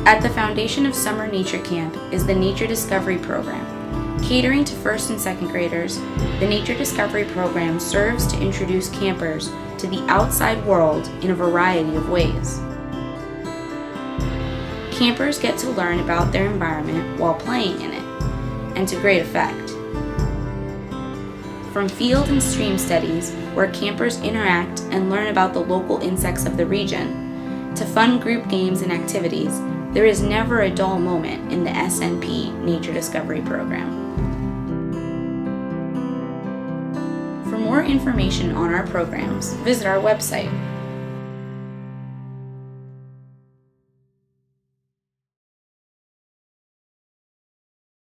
At the foundation of Summer Nature Camp is the Nature Discovery Program. Catering to first and second graders, the Nature Discovery Program serves to introduce campers to the outside world in a variety of ways. Campers get to learn about their environment while playing in it, and to great effect. From field and stream studies, where campers interact and learn about the local insects of the region, to fun group games and activities, there is never a dull moment in the SNP Nature Discovery Program. For more information on our programs, visit our website,